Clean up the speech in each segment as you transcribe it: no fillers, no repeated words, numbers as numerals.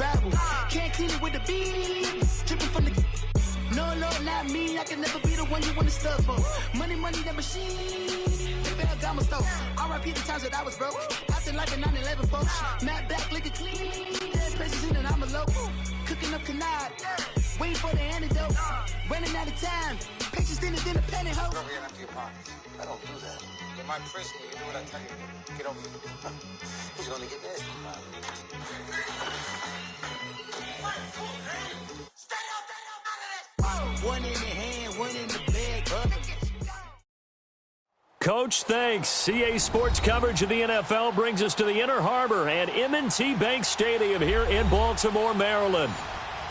infallible. Can't clean it with the beat. Dripping from the... No, not me. I can never be the one you want to stuff for. Money, that machine. Got my stove. R.I.P. the times that I was broke. Acting like a 9/11 folks. Matt back, liquor clean. Dead places in and I'm a local. Cooking up canard. Waiting for the antidote. Running out of time. Patience thinner than a penny hoe. Get over here and empty your pockets. I don't do that. In my prison, you do what I tell you to. Get over here. He's gonna get nasty. One in the hand, one in the bag. Coach, thanks. CA Sports coverage of the NFL brings us to the Inner Harbor and M&T Bank Stadium here in Baltimore, Maryland.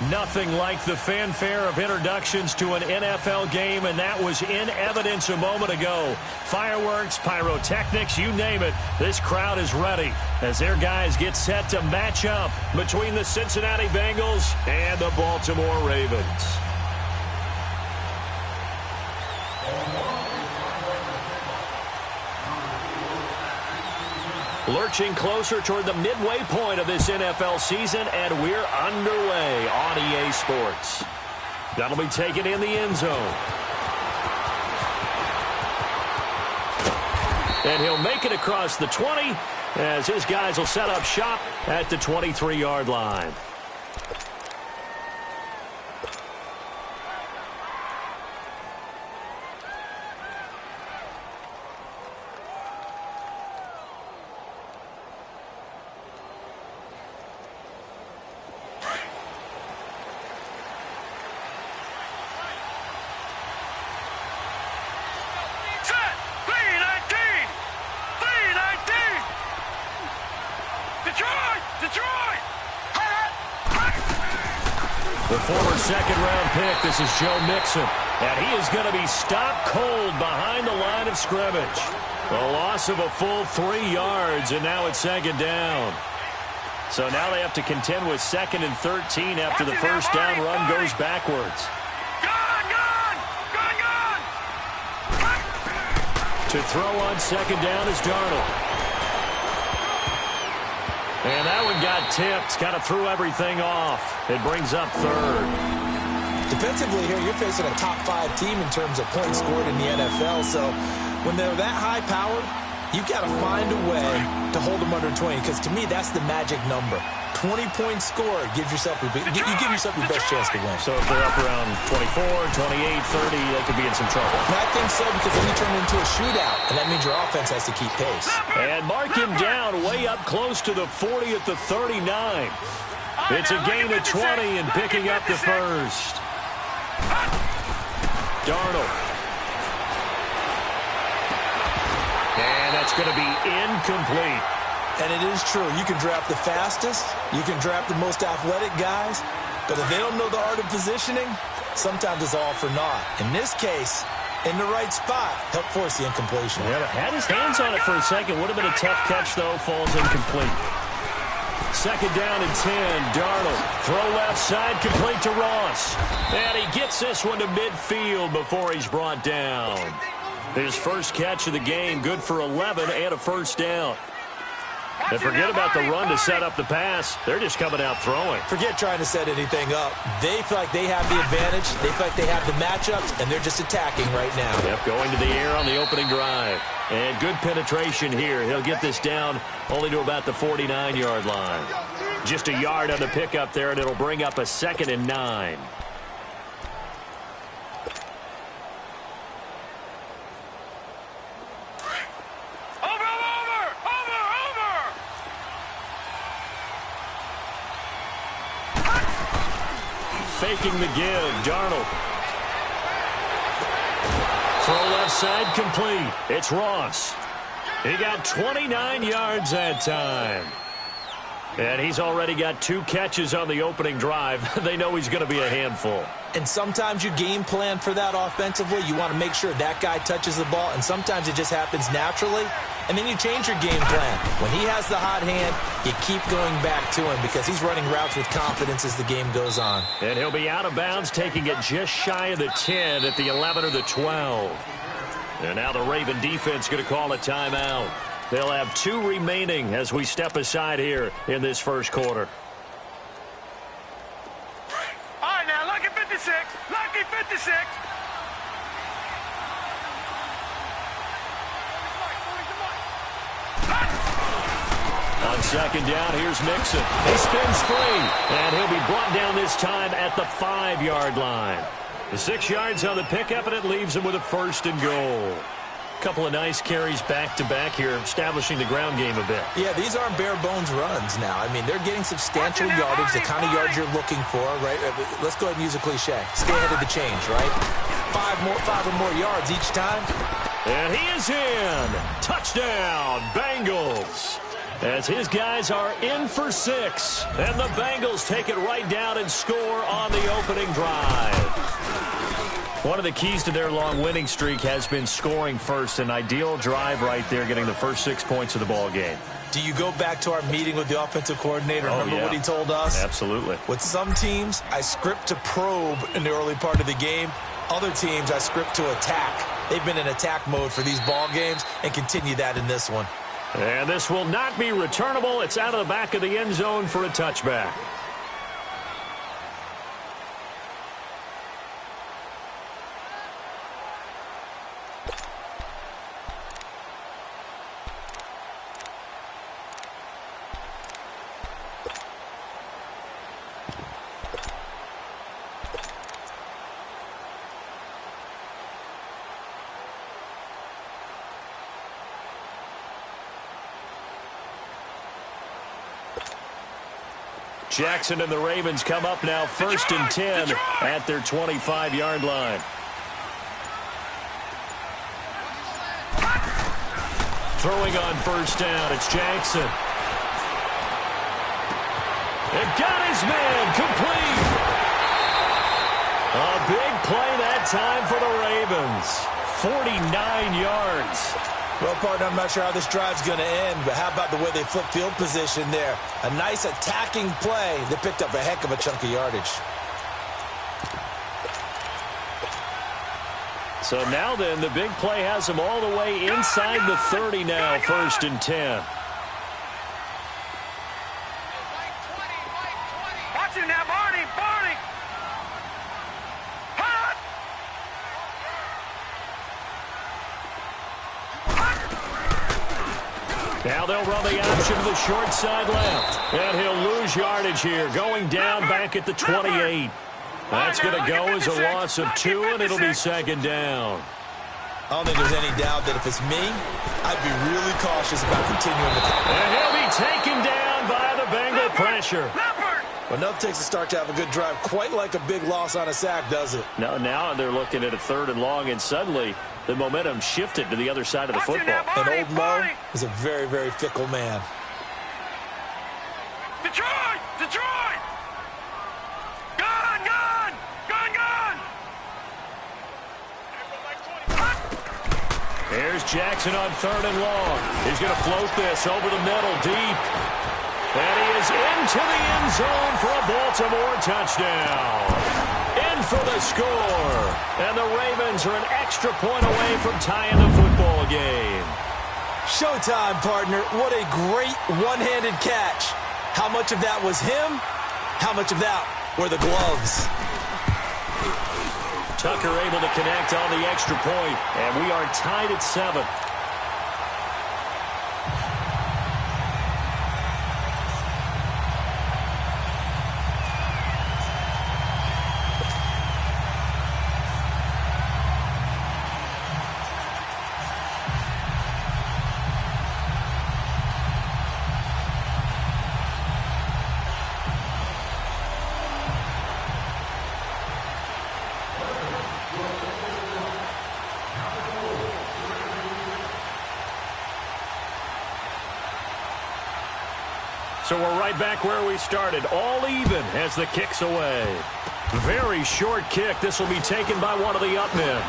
Nothing like the fanfare of introductions to an NFL game, and that was in evidence a moment ago. Fireworks, pyrotechnics, you name it. This crowd is ready as their guys get set to match up between the Cincinnati Bengals and the Baltimore Ravens. Lurching closer toward the midway point of this NFL season, and we're underway on EA Sports. That'll be taken in the end zone. And he'll make it across the 20 as his guys will set up shop at the 23-yard line. The former second-round pick, this is Joe Mixon, and he is going to be stopped cold behind the line of scrimmage. A loss of a full 3 yards, and now it's second down. So now they have to contend with 2nd and 13 after the first down run goes backwards. To throw on second down is Darnold. And that one got tipped, kind of threw everything off. It brings up third. Defensively here, you're facing a top 5 team in terms of points scored in the NFL. So when they're that high powered, you've got to find a way to hold them under 20. Because to me, that's the magic number. 20 points scored gives yourself you give yourself your best chance to win. So if they're up around 24, 28, 30, they could be in some trouble. And I think so, because then you turn it into a shootout, and that means your offense has to keep pace. And mark him down way up close to the 40 at the 39. It's a gain of 20 and picking up the first. Darnold. And that's going to be incomplete. And it is true. You can draft the fastest. You can draft the most athletic guys. But if they don't know the art of positioning, sometimes it's all for naught. In this case, in the right spot, helped force the incompletion. Yeah, had his hands on it for a second. Would have been a tough catch, though. Falls incomplete. Second down and 10. Darnold. Throw left side, complete to Ross. And he gets this one to midfield before he's brought down. His first catch of the game, good for 11 and a first down. And forget about the run to set up the pass. They're just coming out throwing. Forget trying to set anything up. They feel like they have the advantage. They feel like they have the matchups, and they're just attacking right now. Yep, going to the air on the opening drive. And good penetration here. He'll get this down only to about the 49-yard line. Just a yard on the pickup there, and it'll bring up a 2nd and 9. Faking the give, Darnold. Throw left side complete. It's Ross. He got 29 yards that time. And he's already got 2 catches on the opening drive. They know he's going to be a handful. And sometimes you game plan for that offensively. You want to make sure that guy touches the ball, and sometimes it just happens naturally. And then you change your game plan. When he has the hot hand, you keep going back to him because he's running routes with confidence as the game goes on. And he'll be out of bounds, taking it just shy of the 10 at the 11 or the 12. And now the Raven defense going to call a timeout. They'll have 2 remaining as we step aside here in this first quarter. 56. Lucky 56. On second down, here's Mixon. He spins free, and he'll be brought down this time at the 5-yard line. The 6 yards on the pickup, and it leaves him with a 1st and goal. Couple of nice carries back-to-back here, establishing the ground game a bit. Yeah, these aren't bare-bones runs now. I mean, they're getting substantial yardage, the kind of yards you're looking for, right? Let's go ahead and use a cliche. Stay ahead of the change, right? Five or more yards each time. And he is in. Touchdown, Bengals. As his guys are in for 6. And the Bengals take it right down and score on the opening drive. One of the keys to their long winning streak has been scoring first. An ideal drive right there, getting the first 6 points of the ball game. Do you go back to our meeting with the offensive coordinator? Remember what he told us? Absolutely. With some teams, I script to probe in the early part of the game. Other teams, I script to attack. They've been in attack mode for these ball games and continue that in this one. And this will not be returnable. It's out of the back of the end zone for a touchback. Jackson and the Ravens come up now 1st and 10 at their 25-yard line. Throwing on 1st down, it's Jackson. It got his man complete. A big play that time for the Ravens. 49 yards. Well, partner, I'm not sure how this drive's going to end, but how about the way they flip field position there? A nice attacking play. They picked up a heck of a chunk of yardage. So now then, the big play has them all the way inside the 30 now, 1st and 10. Watching that, Barney. Now they'll run the option to the short side left. And he'll lose yardage here, going down back at the 28. That's going to go as a loss of 2, and it'll be 2nd down. I don't think there's any doubt that if it's me, I'd be really cautious about continuing the clock. And he'll be taken down by the Bengal pressure. Well, nothing takes a start to have a good drive quite like a big loss on a sack, does it? No, now they're looking at a 3rd and long, and suddenly the momentum shifted to the other side of the football. And old Mo is a very, very fickle man. Detroit! Here's Jackson on 3rd and long. He's going to float this over the middle, deep. And he is into the end zone for a Baltimore touchdown. In for the score. And the Ravens are an extra point away from tying the football game. Showtime, partner. What a great one-handed catch. How much of that was him? How much of that were the gloves? Tucker able to connect on the extra point, and we are tied at 7. So we're right back where we started, all even as the kick's away. Very short kick. This will be taken by one of the up men.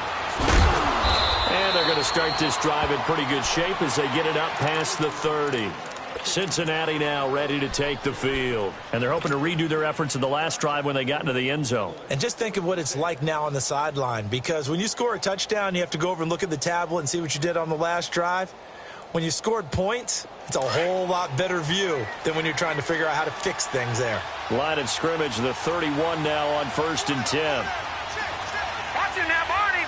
And they're going to start this drive in pretty good shape as they get it up past the 30. Cincinnati now ready to take the field. And they're hoping to redo their efforts in the last drive when they got into the end zone. And just think of what it's like now on the sideline, because when you score a touchdown, you have to go over and look at the tablet and see what you did on the last drive. When you scored points, it's a whole lot better view than when you're trying to figure out how to fix things there. Line of scrimmage, the 31 now on 1st and 10. Watch it now, Barney.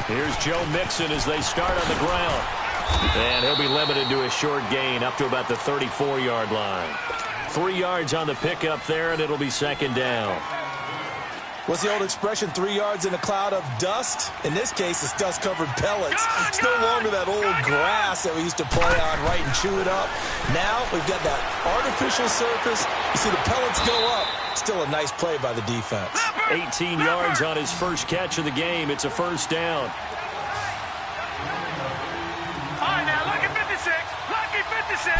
Here's Joe Mixon as they start on the ground. And he'll be limited to a short gain up to about the 34-yard line. 3 yards on the pickup there, and it'll be 2nd down. What's the old expression, 3 yards in a cloud of dust? In this case, it's dust-covered pellets. It's no longer that old grass that we used to play on, right, and chew it up. Now we've got that artificial surface. You see the pellets go up. Still a nice play by the defense. 18 yards on his first catch of the game. It's a 1st down. All right, now, lucky 56. Lucky 56.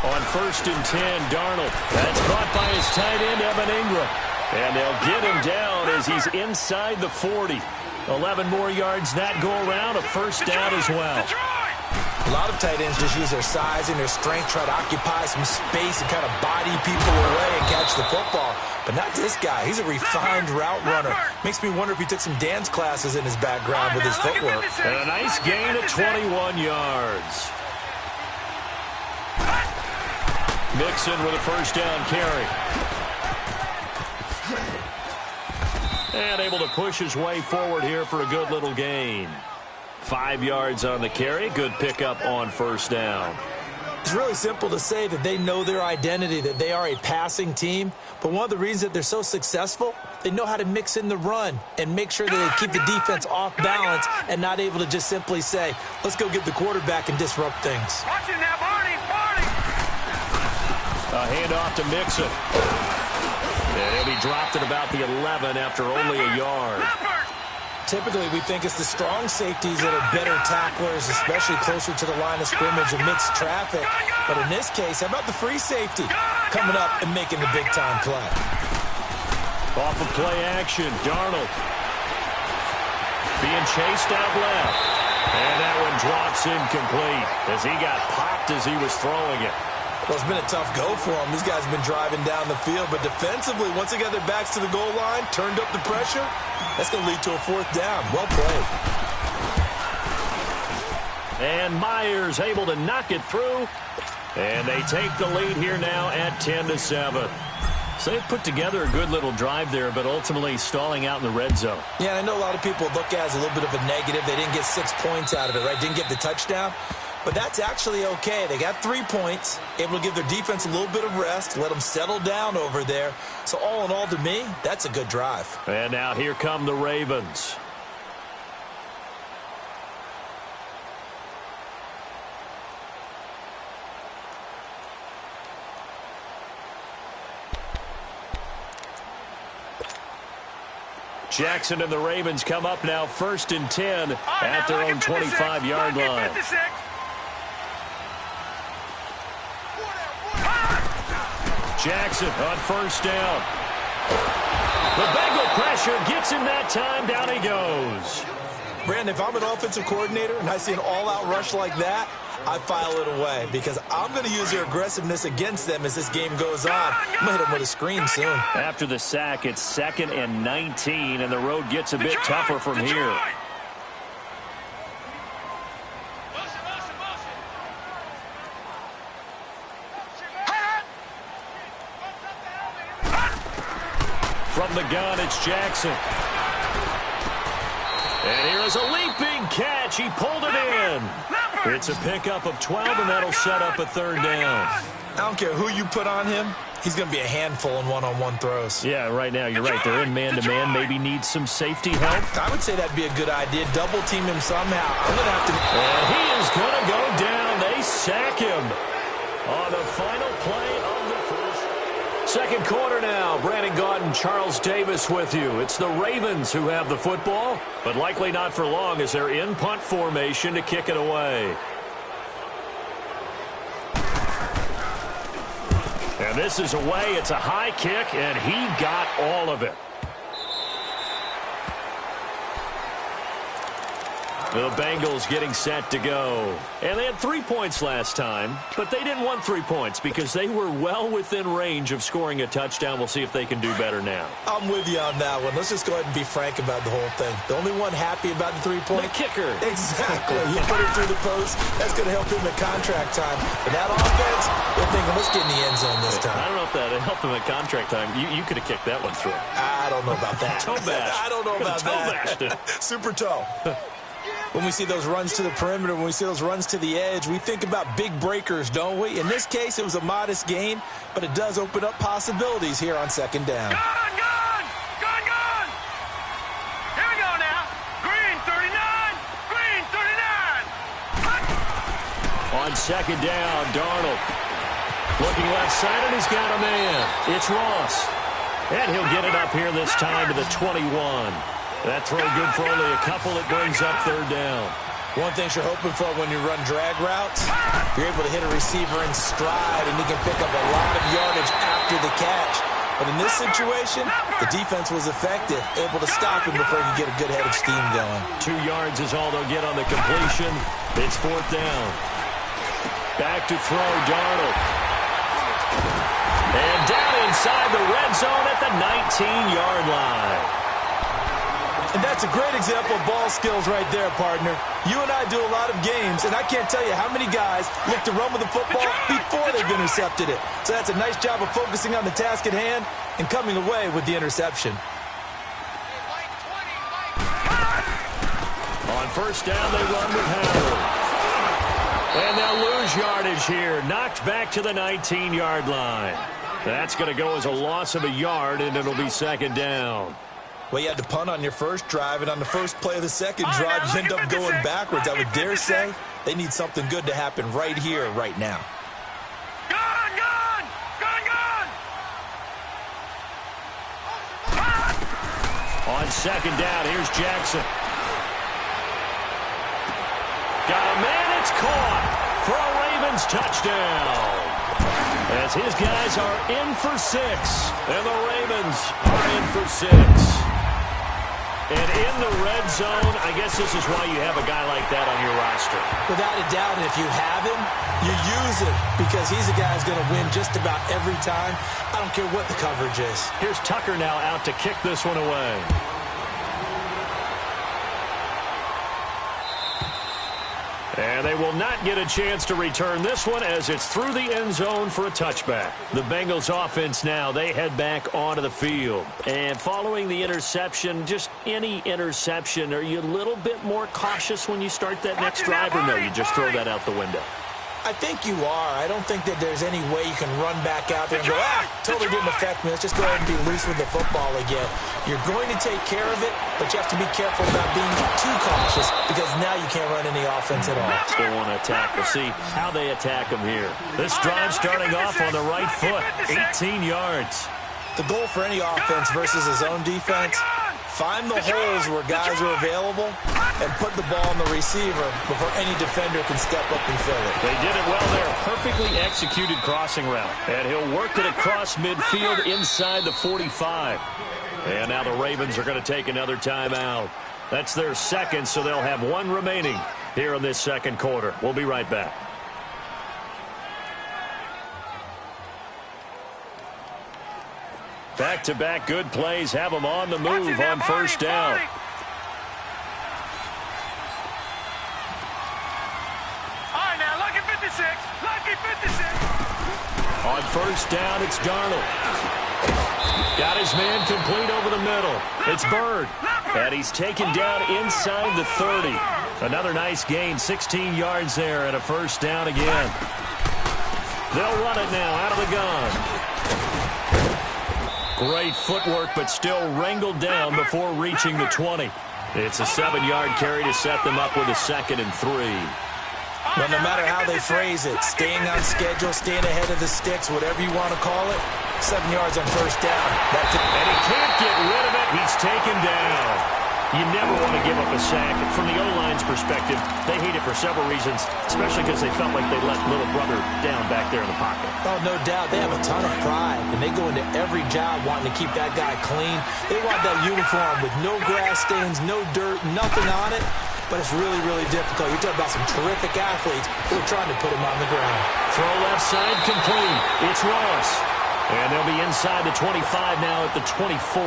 On 1st and 10, Darnold. That's caught by his tight end, Evan Ingram. And they'll get him down as he's inside the 40. 11 more yards that go around, a 1st down as well. A lot of tight ends just use their size and their strength, try to occupy some space and kind of body people away and catch the football. But not this guy. He's a refined route runner. Makes me wonder if he took some dance classes in his background with his footwork. And a nice gain of 21 yards. Mixon with a 1st down carry. And able to push his way forward here for a good little gain. 5 yards on the carry. Good pickup on 1st down. It's really simple to say that they know their identity, that they are a passing team. But one of the reasons that they're so successful, they know how to mix in the run and make sure that they keep the defense off balance and not able to just simply say, let's go get the quarterback and disrupt things. Watch it now, Barney. A handoff to Mixon. And he'll be dropped at about the 11 after only a yard. Typically, we think it's the strong safeties that are better tacklers, especially closer to the line of scrimmage amidst traffic. But in this case, how about the free safety coming up and making the big-time play? Off of play action, Darnold. Being chased out left. And that one drops incomplete as he got popped as he was throwing it. Well, it's been a tough go for them. These guys have been driving down the field, but defensively, once they got their backs to the goal line, turned up the pressure, that's going to lead to a 4th down. Well played. And Myers able to knock it through, and they take the lead here now at 10-7. So they've put together a good little drive there, but ultimately stalling out in the red zone. Yeah, I know a lot of people look at it as a little bit of a negative. They didn't get 6 points out of it, right? Didn't get the touchdown. But that's actually okay. They got 3 points, able to give their defense a little bit of rest, let them settle down over there. So all in all, to me, that's a good drive. And now here come the Ravens. Jackson and the Ravens come up now 1st and 10 at their own 25-yard line. Jackson on 1st down. The Bengal pressure gets him that time. Down he goes. Brandon, if I'm an offensive coordinator and I see an all-out rush like that, I file it away because I'm going to use their aggressiveness against them as this game goes on. I'm going to hit them with a screen soon. After the sack, it's 2nd and 19, and the road gets a bit tougher from here. From the gun, it's Jackson. And here is a leaping catch. He pulled it in. It's a pickup of 12, and that'll set up a 3rd down. I don't care who you put on him. He's going to be a handful in one-on-one throws. Yeah, right now, you're right. They're in man-to-man. Maybe needs some safety help. I would say that'd be a good idea. Double team him somehow. I'm going to have to... And he is going to go down. They sack him on the final play of the first. 2nd quarter now. Brandon Gaudin, Charles Davis with you. It's the Ravens who have the football, but likely not for long as they're in punt formation to kick it away. And this is away. It's a high kick, and he got all of it. The Bengals getting set to go. And they had 3 points last time, but they didn't want 3 points because they were well within range of scoring a touchdown. We'll see if they can do better now. I'm with you on that one. Let's just go ahead and be frank about the whole thing. The only one happy about the 3-point? The kicker. Exactly. You put it through the post. That's going to help him at contract time. But that offense, they're thinking, let's get in the end zone this time. I don't know if that helped him at contract time. You could have kicked that one through. I don't know about that. Toe bash. I don't know about that. Super toe. When we see those runs to the perimeter, when we see those runs to the edge, we think about big breakers, don't we? In this case, it was a modest gain, but it does open up possibilities here on second down. Gone! Here we go now. Green 39. Green 39. On second down, Darnold. Looking left side, and he's got a man. It's Ross. And he'll get it up here this time to the 21. That throw good for only a couple. It brings up third down. One thing you're hoping for when you run drag routes, you're able to hit a receiver in stride, and he can pick up a lot of yardage after the catch. But in this situation, the defense was effective, able to stop him before he could get a good head of steam going. 2 yards is all they'll get on the completion. It's fourth down. Back to throw, Darnold. And down inside the red zone at the 19-yard line. And that's a great example of ball skills right there, partner. You and I do a lot of games, and I can't tell you how many guys look to run with the football before they've intercepted it. So that's a nice job of focusing on the task at hand and coming away with the interception. On first down, they run with Howard. And they'll lose yardage here. Knocked back to the 19-yard line. That's going to go as a loss of a yard, and it'll be second down. Well, you had to punt on your first drive, and on the first play of the second drive, you end up going backwards. I would dare say they need something good to happen right here, right now. Gone! On second down, here's Jackson. Got a man, it's caught for a Ravens touchdown. As his guys are in for 6, and the Ravens are in for 6. And in the red zone, I guess this is why you have a guy like that on your roster. Without a doubt, and if you have him, you use him because he's a guy who's going to win just about every time. I don't care what the coverage is. Here's Tucker now out to kick this one away. And they will not get a chance to return this one as it's through the end zone for a touchback. The Bengals offense now, they head back onto the field. And following the interception, just any interception, are you a little bit more cautious when you start that next drive, or no, you just throw that out the window? I think you are. I don't think that there's any way you can run back out there and go, totally didn't affect me. Let's just go ahead and be loose with the football again. You're going to take care of it, but you have to be careful about being too cautious because now you can't run any offense at all. Still want to attack. We'll see how they attack them here. This drive starting off on the right foot, 18 yards. The goal for any offense versus his own defense, find the holes where guys are available and put the ball on the receiver before any defender can step up and fill it. They did it well there. Perfectly executed crossing route. And he'll work it across midfield inside the 45. And now the Ravens are going to take another timeout. That's their second, so they'll have one remaining here in this second quarter. We'll be right back. Back-to-back good plays have them on the move on first down. All right, now, lucky 56. Lucky 56. On first down, it's Darnold. Got his man complete over the middle. It's Bird. And he's taken down inside the 30. Another nice gain, 16 yards there and a first down again. They'll run it now out of the gun. Great footwork, but still wrangled down before reaching the 20. It's a 7-yard carry to set them up with a 2nd and 3. Well, no matter how they phrase it, staying on schedule, staying ahead of the sticks, whatever you want to call it, 7 yards on first down. That's it. And he can't get rid of it. He's taken down. You never want to give up a sack. From the O-line's perspective, they hate it for several reasons, especially because they felt like they let little brother down back there in the pocket. Oh, no doubt. They have a ton of pride, and they go into every job wanting to keep that guy clean. They want that uniform with no grass stains, no dirt, nothing on it. but it's really, really difficult. You're talking about some terrific athletes who are trying to put him on the ground. Throw left side complete. It's Ross. And they'll be inside the 25 now at the 24.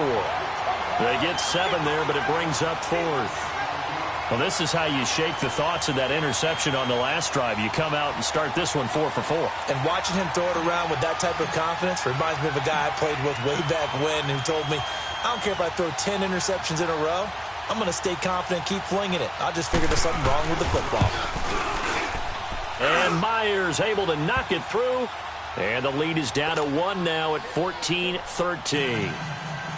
They get 7 there, but it brings up 4th. Well, this is how you shake the thoughts of that interception on the last drive. You come out and start this one 4 for 4. And watching him throw it around with that type of confidence reminds me of a guy I played with way back when who told me, I don't care if I throw 10 interceptions in a row. I'm going to stay confident, keep flinging it. I'll just figure there's something wrong with the football. And Myers able to knock it through. And the lead is down to 1 now at 14-13.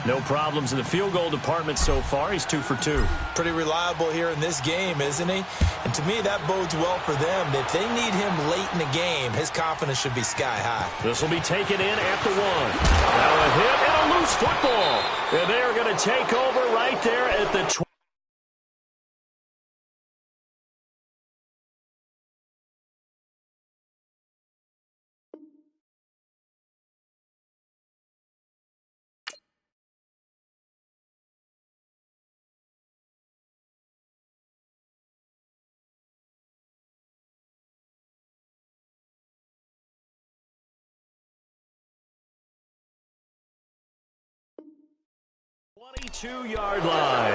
No problems in the field goal department so far. He's 2 for 2. Pretty reliable here in this game, isn't he? And to me, that bodes well for them. If they need him late in the game, his confidence should be sky high. This will be taken in at the 1. Now a hit and a loose football. And they are going to take over right there at the 20. Yard line.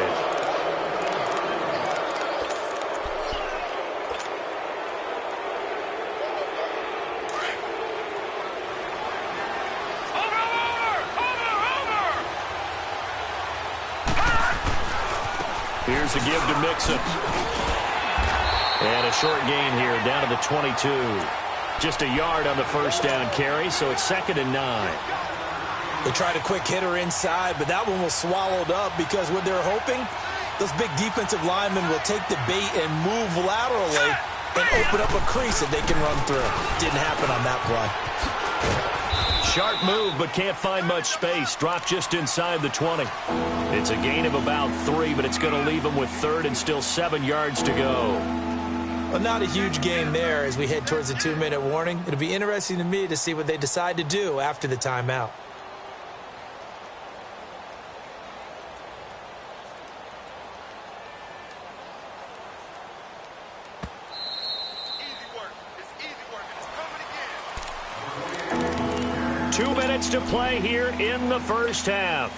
Here's a give to Mixon. And a short gain here down to the 22. Just a yard on the first down carry, so it's 2nd and 9. They tried a quick hitter inside, but that one was swallowed up because what they're hoping, those big defensive linemen will take the bait and move laterally and open up a crease that they can run through. Didn't happen on that play. Sharp move, but can't find much space. Dropped just inside the 20. It's a gain of about 3, but it's going to leave them with 3rd and still 7 yards to go. Well, not a huge gain there as we head towards the 2-minute warning. It'll be interesting to me to see what they decide to do after the timeout. To play here in the first half.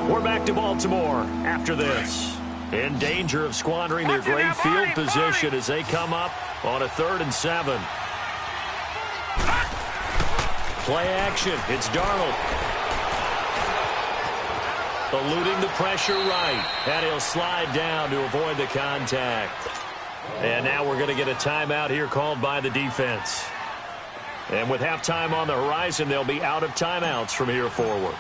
We're back to Baltimore after this. In danger of squandering their great field position as they come up on a 3rd and 7. Play action. It's Darnold. Eluding the pressure right. And he'll slide down to avoid the contact. And now we're going to get a timeout here called by the defense. And with halftime on the horizon, they'll be out of timeouts from here forward.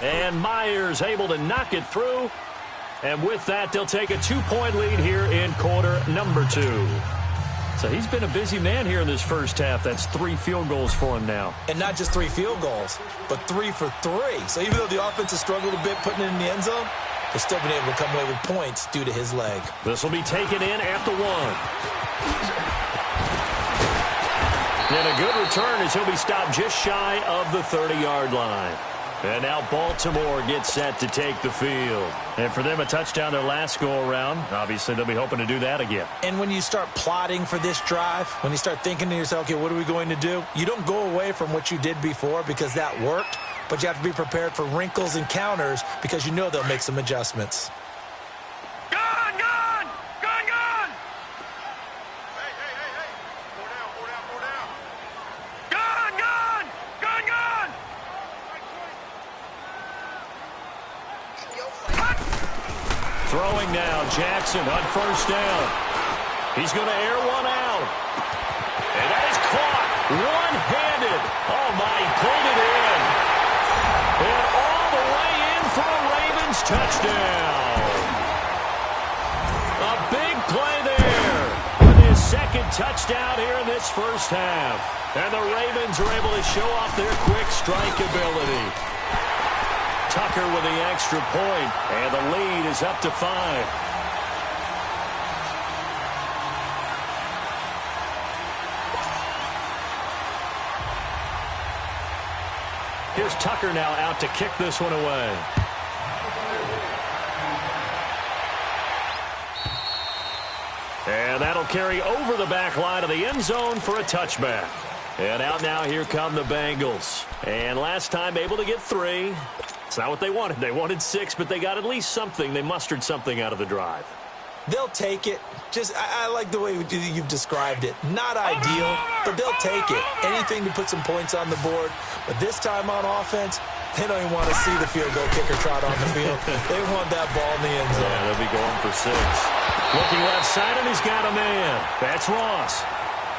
And Myers able to knock it through. And with that, they'll take a 2-point lead here in quarter number 2. So he's been a busy man here in this first half. That's 3 field goals for him now. And not just 3 field goals, but 3 for 3. So even though the offense has struggled a bit putting it in the end zone, they've still been able to come away with points due to his leg. This will be taken in at the 1. And a good return as he'll be stopped just shy of the 30-yard line. And now Baltimore gets set to take the field. And for them, a touchdown their last go-around. Obviously, they'll be hoping to do that again. And when you start plotting for this drive, when you start thinking to yourself, okay, what are we going to do? You don't go away from what you did before because that worked. But you have to be prepared for wrinkles and counters because you know they'll make some adjustments. Gone! Gone! Gone! Gone! Hey! Four down. Gone! Gone! Gone! Gone! Throwing now, Jackson on first down. He's going to air one out. And that is caught one-handed. Oh, my, he pulled it in. And all the way in for a Ravens touchdown. A big play there with his 2nd touchdown here in this first half. And the Ravens are able to show off their quick strike ability. Tucker with the extra point, and the lead is up to 5. Here's Tucker now out to kick this one away. And that'll carry over the back line of the end zone for a touchback. And out now, here come the Bengals. And last time able to get 3. It's not what they wanted. They wanted 6, but they got at least something. They mustered something out of the drive. They'll take it. I like the way you've described it. Not ideal, but they'll take it. Anything to put some points on the board. But this time on offense, they don't even want to see the field goal kicker trot on the field. They want that ball in the end zone. Yeah, they'll be going for 6. Looking left side, and he's got a man. That's Ross.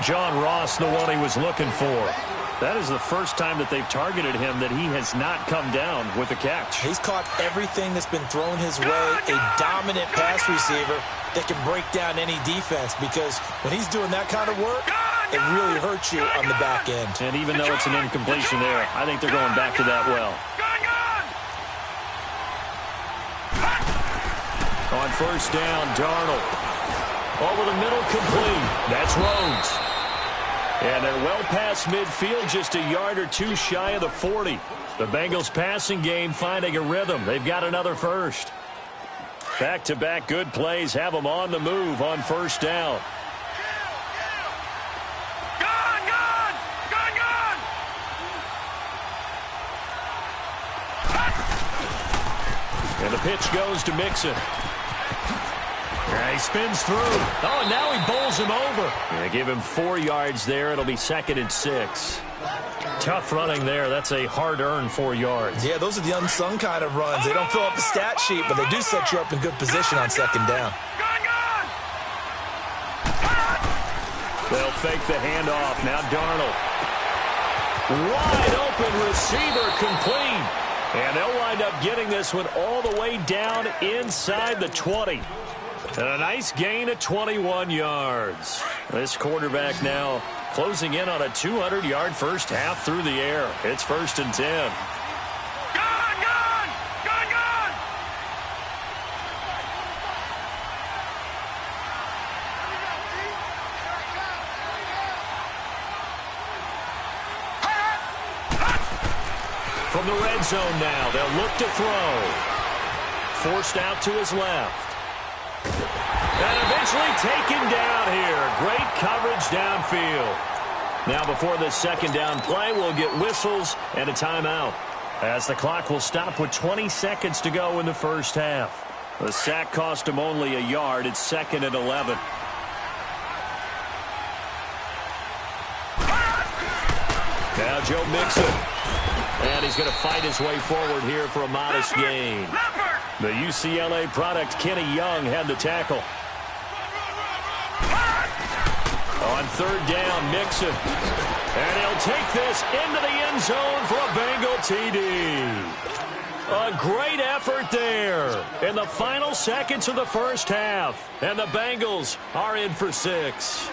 John Ross, the one he was looking for. That is the first time that they've targeted him that he has not come down with a catch. He's caught everything that's been thrown his way. A dominant pass receiver that can break down any defense, because when he's doing that kind of work, it really hurts you on the back end. And even though it's an incompletion there, I think they're going back to that well. On first down, Darnold. Over the middle, complete. That's Rhodes. And they're well past midfield, just a yard or 2 shy of the 40. The Bengals passing game finding a rhythm. They've got another first. Back-to-back good plays have them on the move on first down. And the pitch goes to Mixon. He spins through. Oh, now he bowls him over. They give him 4 yards there. It'll be 2nd and 6. Tough running there. That's a hard-earned 4 yards. Yeah, those are the unsung kind of runs. They don't fill up the stat sheet, but they do set you up in good position on 2nd down. They'll fake the handoff. Now Darnold. Wide open receiver, complete. And they'll wind up getting this one all the way down inside the 20. And a nice gain of 21 yards. This quarterback now closing in on a 200-yard first half through the air. It's 1st and 10. From the red zone now, they'll look to throw. Forced out to his left. And eventually taken down here. Great coverage downfield. Now before this 2nd down play, we'll get whistles and a timeout, as the clock will stop with 20 seconds to go in the first half. The sack cost him only a yard. It's 2nd and 11. Now Joe Mixon. And he's going to fight his way forward here for a modest gain. The UCLA product, Kenny Young, had the tackle. On 3rd down, Mixon. And he'll take this into the end zone for a Bengal TD. A great effort there in the final seconds of the first half. And the Bengals are in for 6.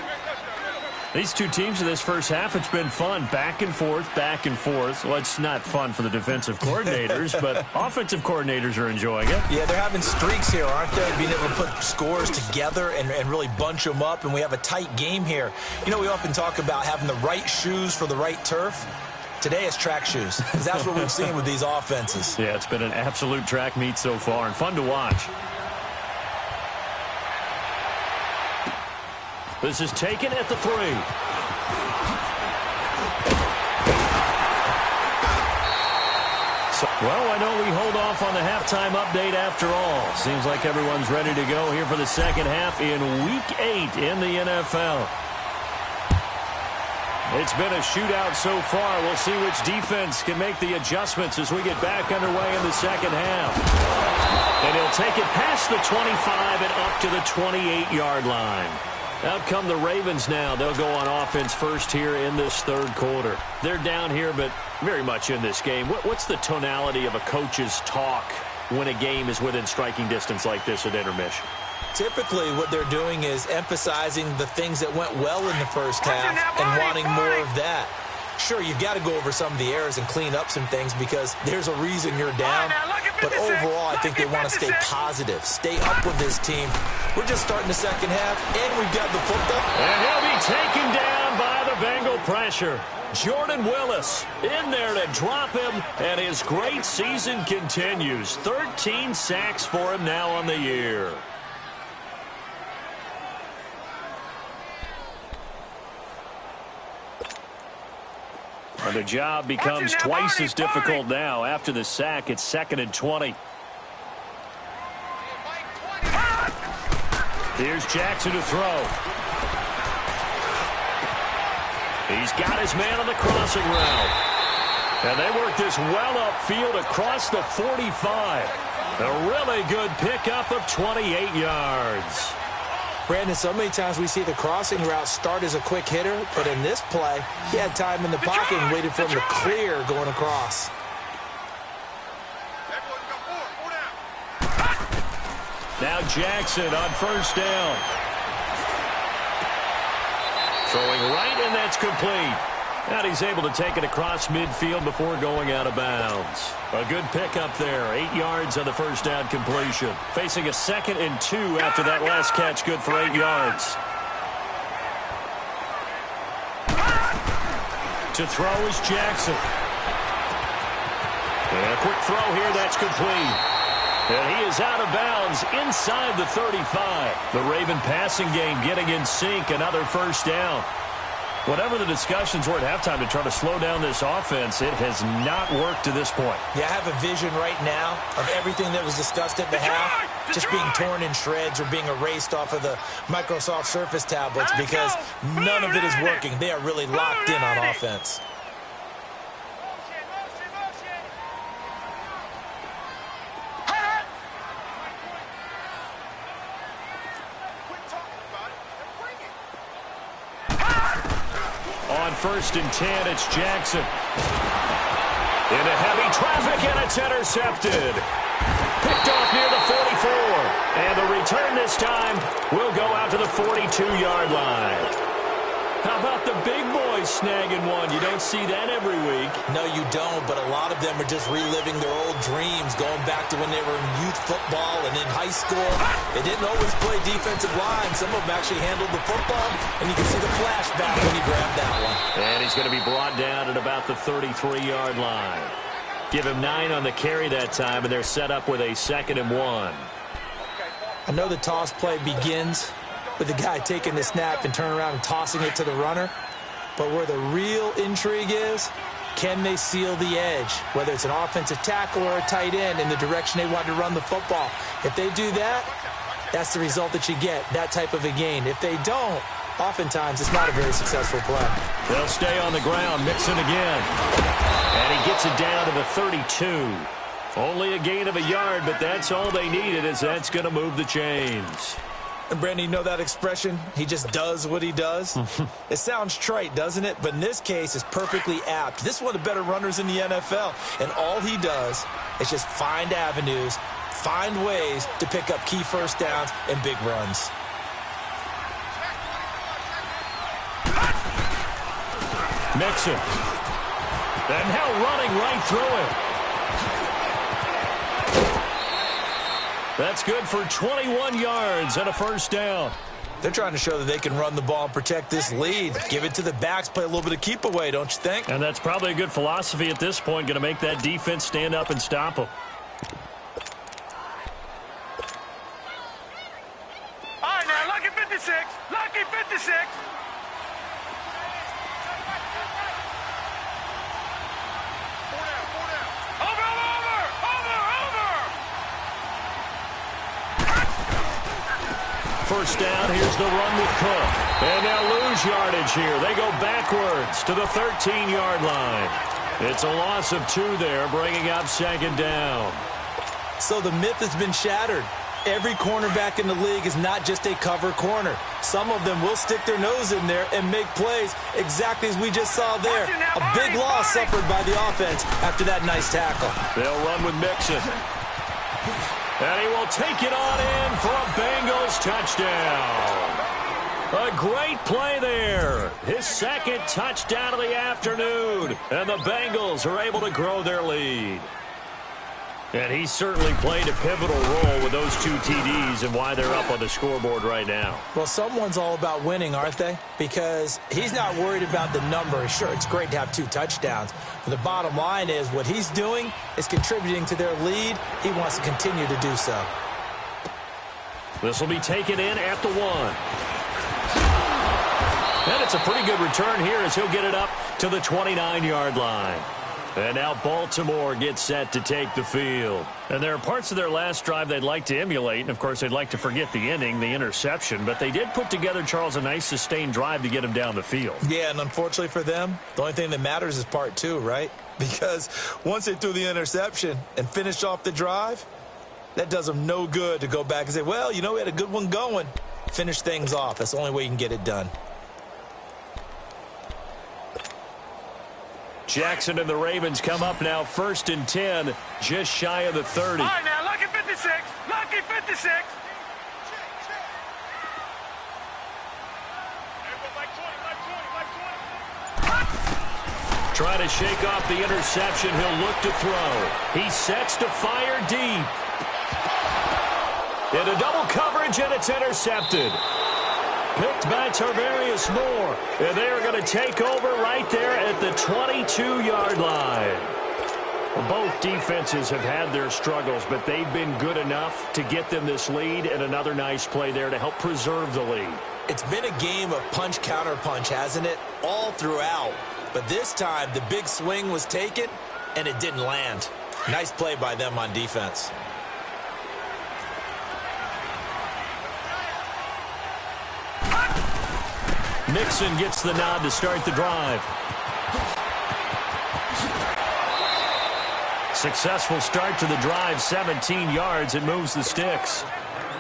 These two teams in this first half, it's been fun. Back and forth, back and forth. Well, it's not fun for the defensive coordinators, but offensive coordinators are enjoying it. Yeah, they're having streaks here, aren't they? Being able to put scores together and really bunch them up, and we have a tight game here. You know, we often talk about having the right shoes for the right turf. Today it's track shoes, because that's what we've seen with these offenses. Yeah, it's been an absolute track meet so far, and fun to watch. This is taken at the 3. Well, I know we hold off on the halftime update after all. Seems like everyone's ready to go here for the second half in Week 8 in the NFL. It's been a shootout so far. We'll see which defense can make the adjustments as we get back underway in the second half. And he'll take it past the 25 and up to the 28-yard line. Out come the Ravens now. They'll go on offense first here in this 3rd quarter. They're down here, but very much in this game. What's the tonality of a coach's talk when a game is within striking distance like this at intermission? Typically, what they're doing is emphasizing the things that went well in the first half and wanting more of that. Sure, you've got to go over some of the errors and clean up some things because there's a reason you're down. But overall, I think they want to stay positive, stay up with this team. We're just starting the second half, and we've got the football. And he'll be taken down by the Bengal pressure. Jordan Willis in there to drop him, and his great season continues. 13 sacks for him now on the year. And the job becomes twice as difficult now. After the sack, it's 2nd and 20. Here's Jackson to throw. He's got his man on the crossing route. And they work this well upfield across the 45. A really good pickup of 28 yards. Brandon, so many times we see the crossing route start as a quick hitter, but in this play, he had time in the pocket and waited for him to clear going across. Now Jackson on 1st down. Throwing right, and that's complete. And he's able to take it across midfield before going out of bounds. A good pickup there. 8 yards on the 1st down completion. Facing a 2nd and 2 after that last catch. Good for 8 yards. To throw is Jackson. And a quick throw here. That's complete. And he is out of bounds inside the 35. The Raven passing game getting in sync. Another 1st down. Whatever the discussions were at halftime to try to slow down this offense, it has not worked to this point. Yeah, I have a vision right now of everything that was discussed at the half just being torn in shreds or being erased off of the Microsoft Surface tablets because none of it is working. They are really locked in on offense. On 1st and 10, it's Jackson. Into heavy traffic, and it's intercepted. Picked off near the 44. And the return this time will go out to the 42-yard line. How about the big boys snagging one? You don't see that every week. No, you don't, but a lot of them are just reliving their old dreams, going back to when they were in youth football and in high school. They didn't always play defensive line. Some of them actually handled the football, and you can see the flashback when he grabbed that one. And he's going to be brought down at about the 33-yard line. Give him 9 on the carry that time, and they're set up with a 2nd and 1. I know the toss play begins with the guy taking the snap and turning around and tossing it to the runner. But where the real intrigue is, can they seal the edge? Whether it's an offensive tackle or a tight end in the direction they want to run the football. If they do that, that's the result that you get, that type of a gain. If they don't, oftentimes it's not a very successful play. They'll stay on the ground, Mixon again. And he gets it down to the 32. Only a gain of a yard, but that's all they needed, as that's going to move the chains. And Brandon, you know that expression? He just does what he does? It sounds trite, doesn't it? But in this case, it's perfectly apt. This is one of the better runners in the NFL. And all he does is just find avenues, find ways to pick up key 1st downs and big runs. Mixon. And now running right through him. That's good for 21 yards and a 1st down. They're trying to show that they can run the ball and protect this lead. Give it to the backs, play a little bit of keep away, don't you think? And that's probably a good philosophy at this point, going to make that defense stand up and stop them. All right, now, lucky 56. Lucky 56. First down, here's the run with Cook. And they'll lose yardage here. They go backwards to the 13-yard line. It's a loss of 2 there, bringing up 2nd down. So the myth has been shattered. Every cornerback in the league is not just a cover corner. Some of them will stick their nose in there and make plays exactly as we just saw there. A big loss suffered by the offense after that nice tackle. They'll run with Mixon. And he will take it on in for a Bengals touchdown. A great play there. His 2nd touchdown of the afternoon. And the Bengals are able to grow their lead. And he certainly played a pivotal role with those 2 TDs and why they're up on the scoreboard right now. Well, someone's all about winning, aren't they? Because he's not worried about the number. Sure, it's great to have 2 touchdowns. But the bottom line is what he's doing is contributing to their lead. He wants to continue to do so. This will be taken in at the 1. And it's a pretty good return here as he'll get it up to the 29-yard line. And now Baltimore gets set to take the field. And there are parts of their last drive they'd like to emulate. And, of course, they'd like to forget the inning, the interception. But they did put together, Charles, a nice sustained drive to get him down the field. Yeah, and unfortunately for them, the only thing that matters is part 2, right? Because once they threw the interception and finished off the drive, that does them no good to go back and say, well, you know, we had a good one going. Finish things off. That's the only way you can get it done. Jackson and the Ravens come up now 1st and 10, just shy of the 30. All right, now, lucky 56. Lucky 56. Trying to shake off the interception. He'll look to throw. He sets to fire deep. Into double coverage, and it's intercepted. Picked by Tarvarius Moore. And they are going to take over right there at the 22-yard line. Both defenses have had their struggles, but they've been good enough to get them this lead, and another nice play there to help preserve the lead. It's been a game of punch-counter-punch, hasn't it? All throughout. But this time, the big swing was taken, and it didn't land. Nice play by them on defense. Mixon gets the nod to start the drive. Successful start to the drive, 17 yards, and moves the sticks.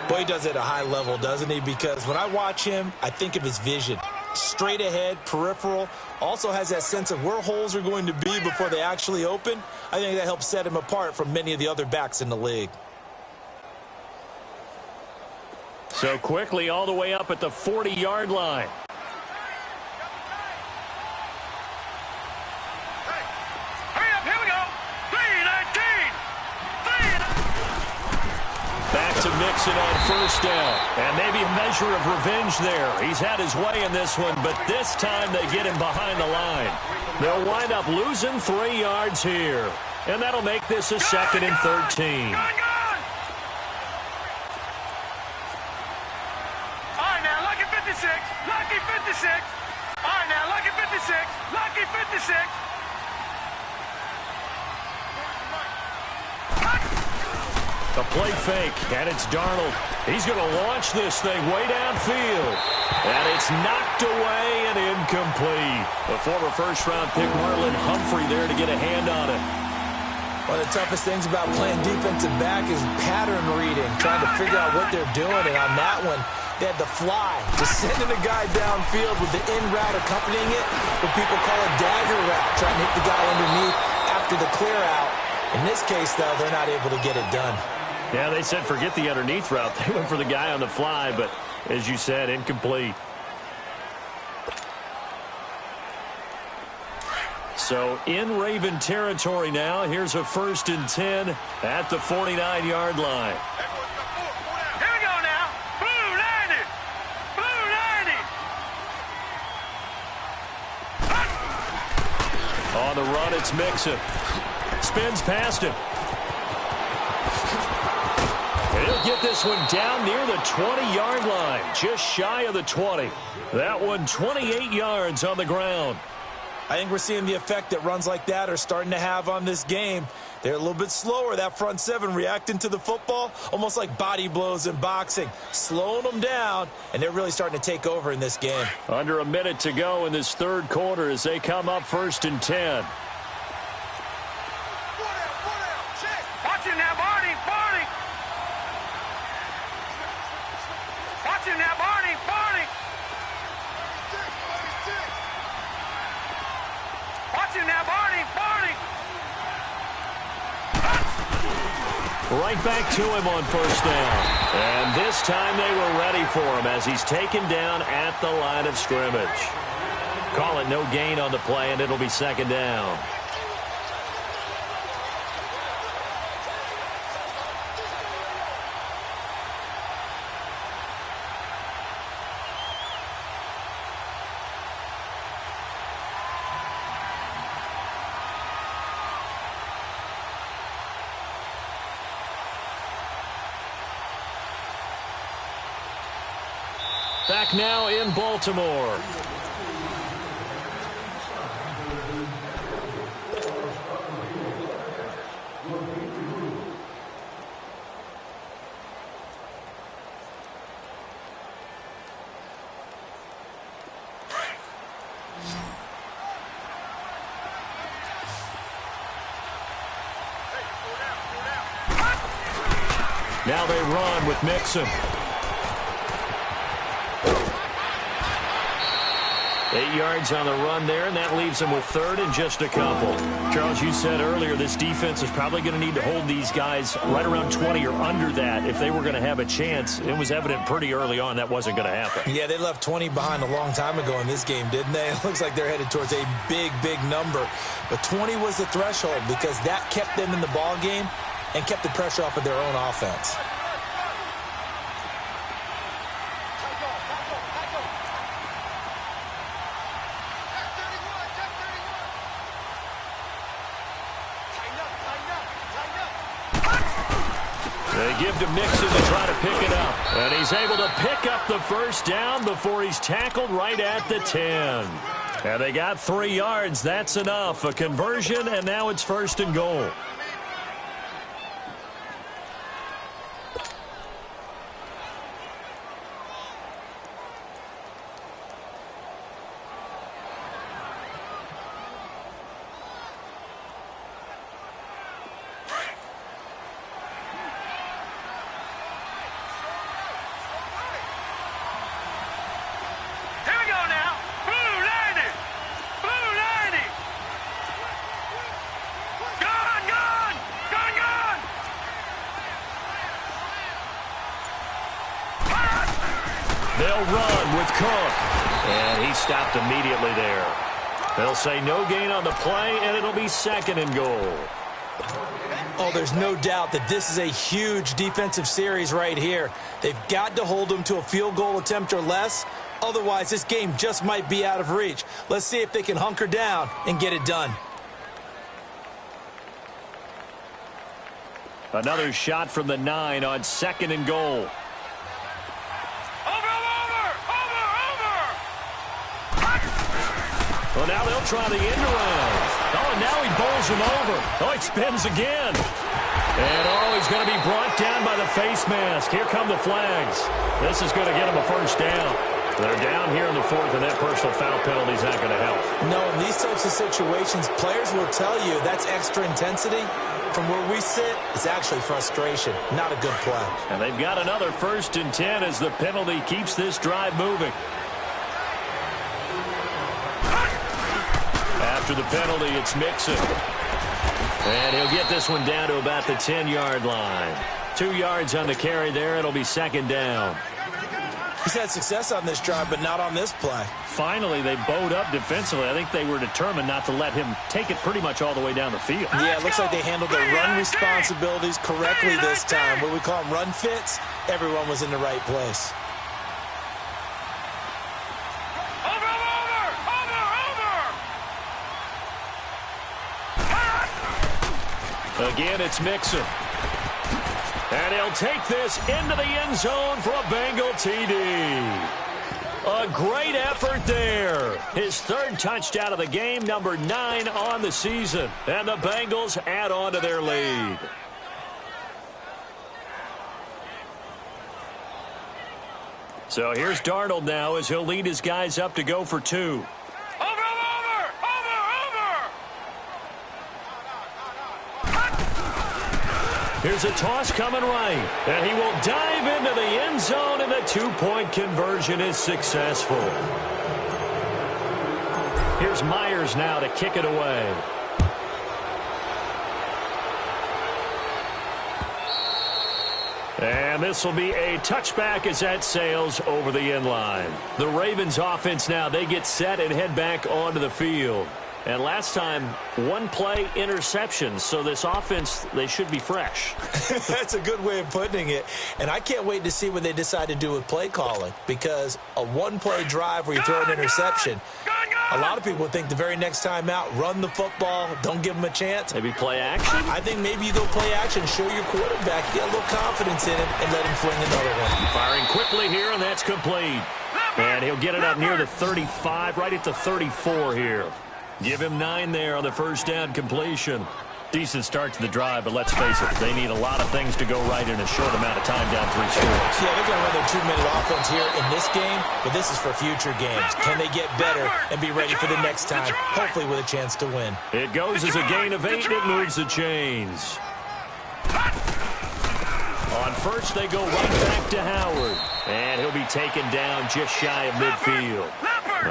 Boy, he does it at a high level, doesn't he? Because when I watch him, I think of his vision. Straight ahead, peripheral, also has that sense of where holes are going to be before they actually open. I think that helps set him apart from many of the other backs in the league. So quickly all the way up at the 40-yard line. To Mixon on 1st down. And maybe a measure of revenge there. He's had his way in this one, but this time they get him behind the line. They'll wind up losing 3 yards here. And that'll make this a 2nd and 13. All right, now, lucky 56. Lucky 56. All right, now, lucky 56. Lucky 56. A play fake, and it's Darnold. He's going to launch this thing way downfield. And it's knocked away and incomplete. The former first-round pick, Marlon Humphrey, there to get a hand on it. One of the toughest things about playing defensive back is pattern reading, trying to figure out what they're doing. And on that one, they had the fly, just sending a guy downfield with the in route accompanying it, what people call a dagger route, trying to hit the guy underneath after the clear out. In this case, though, they're not able to get it done. Yeah, they said forget the underneath route. They went for the guy on the fly, but as you said, incomplete. So in Raven territory now. Here's a 1st and 10 at the 49-yard line. Here we go now. Blue 90. Blue 90. On the run, it's Mixon. Spins past him. He'll get this one down near the 20-yard line, just shy of the 20. That one 28 yards on the ground. I think we're seeing the effect that runs like that are starting to have on this game. They're a little bit slower, that front 7, reacting to the football, almost like body blows in boxing, slowing them down, and they're really starting to take over in this game. Under a minute to go in this 3rd quarter as they come up 1st and 10. Watch it now, Barney. Barney. Watch it now, Barney. Barney. Watch it now, Barney. Barney. Right back to him on 1st down. And this time they were ready for him as he's taken down at the line of scrimmage. Call it no gain on the play, and it'll be 2nd down. Back now in Baltimore. Now they run with Mixon. 8 yards on the run there, and that leaves them with third and just a couple. Charles, you said earlier this defense is probably going to need to hold these guys right around 20 or under that if they were going to have a chance. It was evident pretty early on that wasn't going to happen. Yeah, they left 20 behind a long time ago in this game, didn't they? It looks like they're headed towards a big, big number. But 20 was the threshold because that kept them in the ball game and kept the pressure off of their own offense. They give to Mixon to try to pick it up. And he's able to pick up the first down before he's tackled right at the 10. And they got 3 yards. That's enough. A conversion, and now it's first and goal. They'll run with Cook. And he stopped immediately there. They'll say no gain on the play, and it'll be second and goal. Oh, there's no doubt that this is a huge defensive series right here. They've got to hold them to a field goal attempt or less. Otherwise, this game just might be out of reach. Let's see if they can hunker down and get it done. Another shot from the 9 on second and goal. Well, now they'll try the end around. Oh, and now he bowls him over. Oh, he spins again. And, oh, he's going to be brought down by the face mask. Here come the flags. This is going to get him a first down. They're down here in the fourth, and that personal foul penalty is not going to help. No, in these types of situations, players will tell you that's extra intensity. From where we sit, it's actually frustration, not a good play. And they've got another first and 10 as the penalty keeps this drive moving. After the penalty, it's Mixon. And he'll get this one down to about the 10-yard line. 2 yards on the carry there. It'll be second down. He's had success on this drive, but not on this play. Finally, they bowed up defensively. I think they were determined not to let him take it pretty much all the way down the field. Yeah, it looks like they handled their run responsibilities correctly this time. What we call them run fits, everyone was in the right place. Again, it's Mixon. And he'll take this into the end zone for a Bengal TD. A great effort there. His third touchdown of the game, number 9 on the season. And the Bengals add on to their lead. So here's Darnold now as he'll lead his guys up to go for 2. Here's a toss coming right. And he will dive into the end zone, and the 2-point conversion is successful. Here's Myers now to kick it away. And this will be a touchback as that sails over the end line. The Ravens offense now, they get set and head back onto the field. And last time, 1 play interception. So this offense, they should be fresh. That's a good way of putting it. And I can't wait to see what they decide to do with play calling. Because a 1-play drive where you throw an interception, A lot of people think the very next time out, run the football, don't give him a chance. Maybe play action? I think maybe you go play action, show your quarterback, get a little confidence in him, and let him fling another one. Firing quickly here, and that's complete. And he'll get it up near the 35, right at the 34 here. Give him 9 there on the first down completion. Decent start to the drive, but let's face it, they need a lot of things to go right in a short amount of time down 3 scores. Yeah, they're going to run their 2-minute offense here in this game, but this is for future games. Can they get better and be ready for the next time, hopefully with a chance to win? It goes as a gain of 8, and it moves the chains. On first, they go right back to Howard, and he'll be taken down just shy of midfield.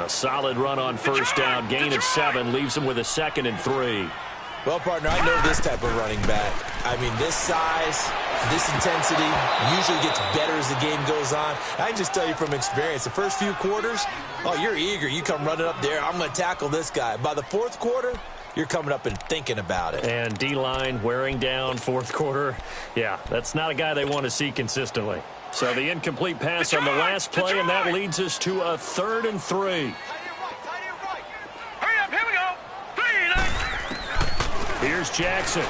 A solid run on first down, gain of 7, leaves him with a 2nd and 3. Well, partner, I know this type of running back. I mean, this size, this intensity usually gets better as the game goes on. I can just tell you from experience, the first few quarters, oh, you're eager. You come running up there, I'm going to tackle this guy. By the 4th quarter, you're coming up and thinking about it. And D-line wearing down 4th quarter. Yeah, that's not a guy they want to see consistently. So the incomplete pass on the last play, and that leads us to a 3rd and 3. Here's Jackson.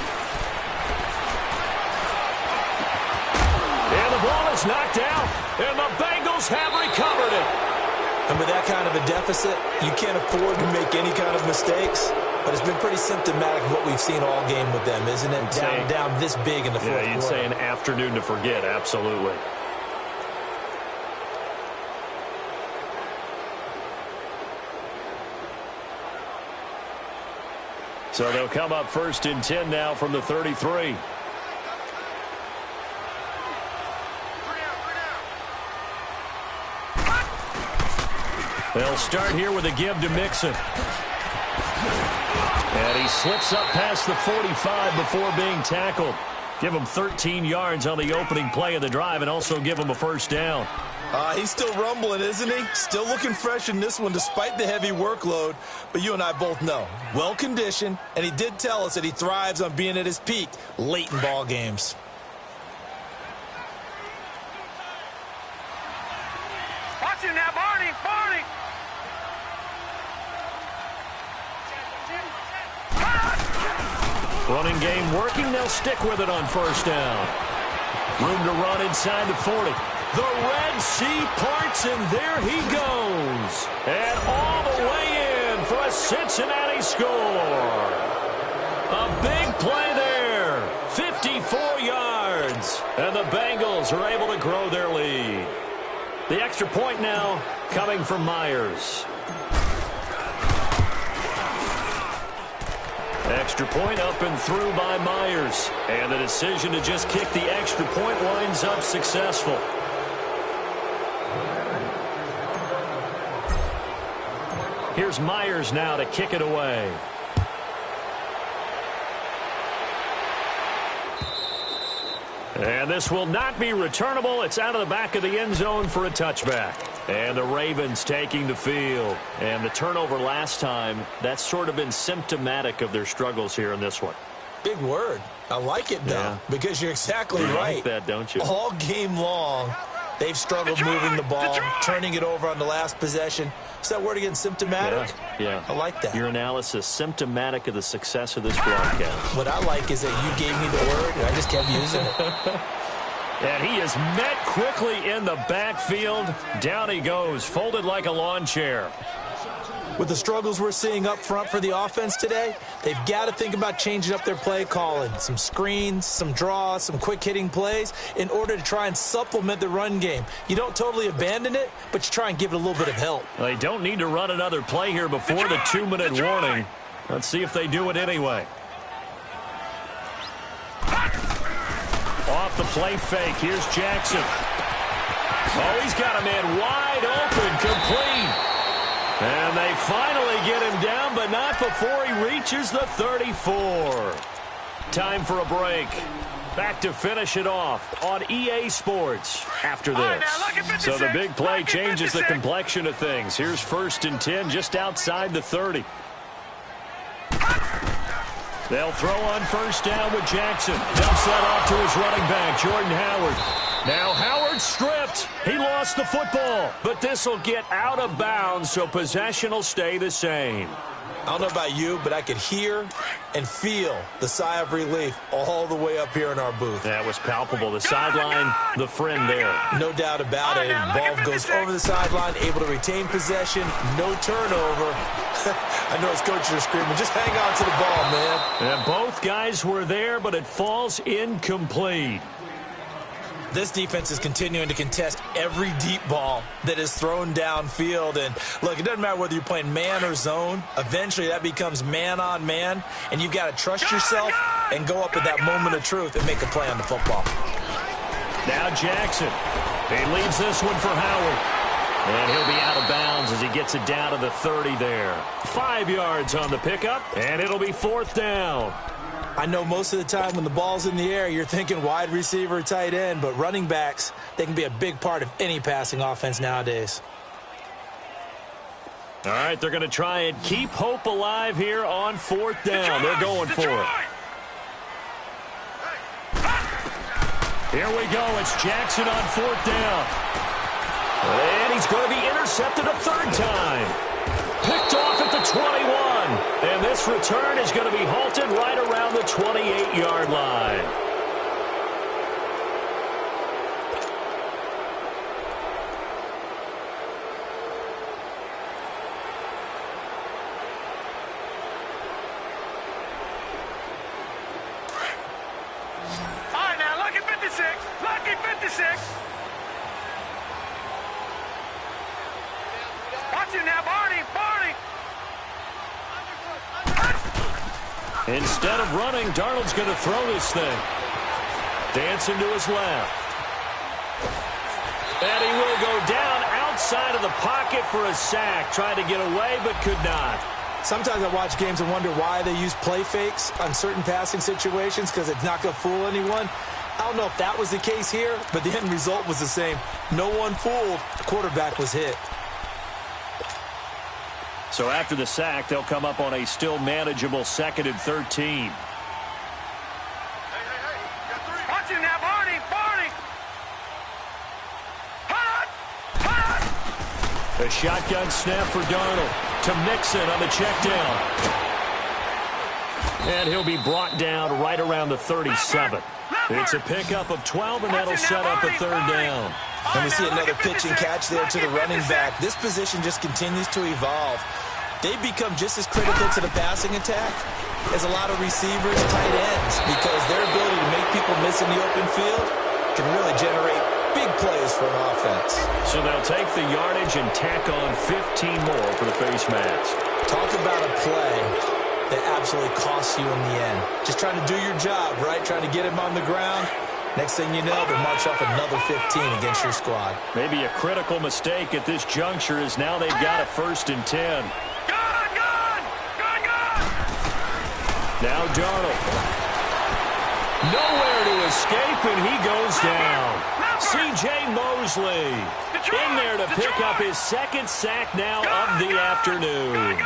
And the ball is knocked out, and the Bengals have recovered it. And with that kind of a deficit, you can't afford to make any kind of mistakes. But it's been pretty symptomatic of what we've seen all game with them, isn't it? Down this big in the 4th quarter. Yeah, you'd say an afternoon to forget, absolutely. So they'll come up 1st and 10 now from the 33. They'll start here with a give to Mixon. And he slips up past the 45 before being tackled. Give him 13 yards on the opening play of the drive and also give him a first down. He's still rumbling, isn't he? Still looking fresh in this one despite the heavy workload. But you and I both know, well-conditioned, and he did tell us that he thrives on being at his peak late in ball games. Watch him now, Barney! Barney! Running game working. They'll stick with it on first down. Room to run inside the 40. The Red Sea parts, and there he goes. And all the way in for a Cincinnati score. A big play there. 54 yards. And the Bengals are able to grow their lead. The extra point now coming from Myers. Extra point up and through by Myers. And the decision to just kick the extra point winds up successful. Here's Myers now to kick it away. And this will not be returnable. It's out of the back of the end zone for a touchback. And the Ravens taking the field. And the turnover last time, that's sort of been symptomatic of their struggles here in this one. Big word. I like it, though, because you're exactly right. You like that, don't you? All game long, they've struggled moving the ball, turning it over on the last possession. Is that word again, symptomatic? Yeah. I like that. Your analysis, symptomatic of the success of this broadcast. What I like is that you gave me the word, and I just kept using it. And he is met quickly in the backfield. Down he goes, folded like a lawn chair. With the struggles we're seeing up front for the offense today, they've got to think about changing up their play calling. Some screens, some draws, some quick-hitting plays in order to try and supplement the run game. You don't totally abandon it, but you try and give it a little bit of help. They don't need to run another play here before the 2-minute warning. Let's see if they do it anyway. Off the play fake. Here's Jackson. Oh, he's got a man wide open, complete. And they finally get him down, but not before he reaches the 34. Time for a break. Back to finish it off on EA Sports after this. So the big play changes the complexion of things. Here's 1st and 10 just outside the 30. They'll throw on first down with Jackson. Dumps that off to his running back, Jordan Howard. Now Howard record stripped. He lost the football, but this will get out of bounds, so possession will stay the same. I don't know about you, but I could hear and feel the sigh of relief all the way up here in our booth. That was palpable. The sideline, the friend there. No doubt about it. Ball goes over the sideline, able to retain possession, no turnover. I know his coaches are screaming, just hang on to the ball, man. And both guys were there, but it falls incomplete. This defense is continuing to contest every deep ball that is thrown downfield. And, look, it doesn't matter whether you're playing man or zone. Eventually, that becomes man-on-man, and you've got to trust yourself and go up at that moment of truth and make a play on the football. Now Jackson. He leaves this one for Howard. And he'll be out of bounds as he gets it down to the 30 there. 5 yards on the pickup, and it'll be 4th down. I know most of the time when the ball's in the air, you're thinking wide receiver, tight end, but running backs, they can be a big part of any passing offense nowadays. All right, they're going to try and keep hope alive here on 4th down. They're going for it. Here we go. It's Jackson on 4th down. And he's going to be intercepted a 3rd time. Picked off at the 21. And this return is going to be halted right around the 28-yard line. All right, now, lucky 56. Lucky 56. Watch it now, Barney. Barney. Instead of running, Darnold's going to throw this thing. Dancing to his left. And he will go down outside of the pocket for a sack. Tried to get away, but could not. Sometimes I watch games and wonder why they use play fakes on certain passing situations because it's not going to fool anyone. I don't know if that was the case here, but the end result was the same. No one fooled. The quarterback was hit. So after the sack, they'll come up on a still manageable 2nd and 13. Watch him now, Barney. Barney. Hot. Hot. A shotgun snap for Darnold to Mixon on the check down. And he'll be brought down right around the 37. It's a pickup of 12, and that'll set up a 3rd down. And we see another pitch and catch there to the running back. This position just continues to evolve. They become just as critical to the passing attack as a lot of receivers, tight ends, because their ability to make people miss in the open field can really generate big plays for an offense. So they'll take the yardage and tack on 15 more for the face mask. Talk about a play that absolutely costs you in the end. Just trying to do your job, right? Trying to get him on the ground. Next thing you know, they'll march off another 15 against your squad. Maybe a critical mistake at this juncture is now they've got a 1st and 10. Now Darnold. Nowhere to escape, and he goes down. C.J. Mosley in there to pick up his 2nd sack now of the afternoon.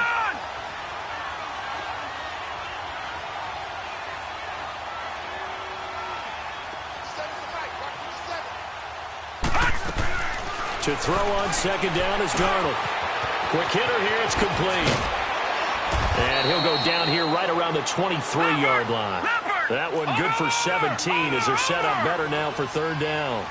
To throw on 2nd down is Darnold. Quick hitter here, it's complete. And he'll go down here right around the 23-yard line. That one good for 17 as they're set up better now for 3rd down.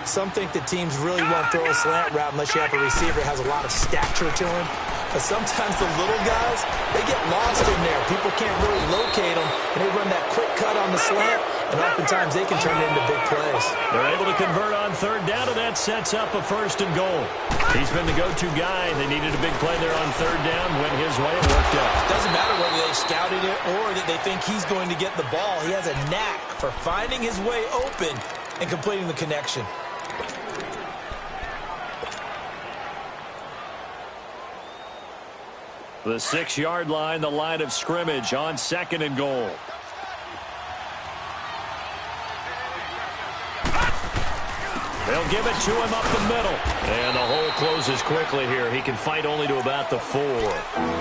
Some think that teams really won't throw a slant route unless you have a receiver that has a lot of stature to him. But sometimes the little guys, they get lost in there. People can't really locate them, and they run that quick cut on the slant, and oftentimes they can turn it into big plays. They're able to convert on 3rd down, and that sets up a 1st and goal. He's been the go-to guy. They needed a big play there on 3rd down. Went his way. It worked out. Doesn't matter whether they scouted it or that they think he's going to get the ball. He has a knack for finding his way open and completing the connection. The 6-yard line, the line of scrimmage on 2nd and goal. They'll give it to him up the middle. And the hole closes quickly here. He can fight only to about the 4.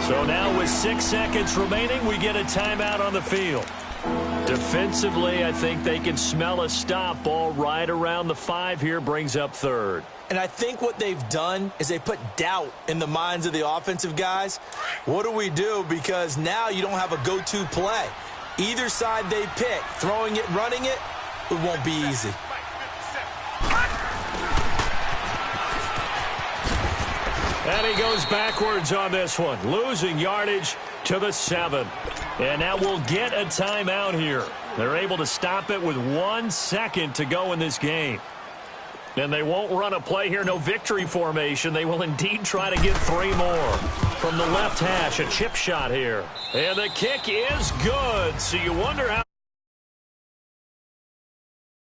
So now with 6 seconds remaining, we get a timeout on the field. Defensively, I think they can smell a stop. Ball right around the 5 here, brings up third. And I think what they've done is they put doubt in the minds of the offensive guys. What do we do? Because now you don't have a go-to play. Either side they pick, throwing it, running it, it won't be easy. And he goes backwards on this one, losing yardage to the 7. And now we'll get a timeout here. They're able to stop it with 1 second to go in this game. And they won't run a play here, no victory formation. They will indeed try to get 3 more. From the left hash, a chip shot here. And the kick is good. So you wonder how...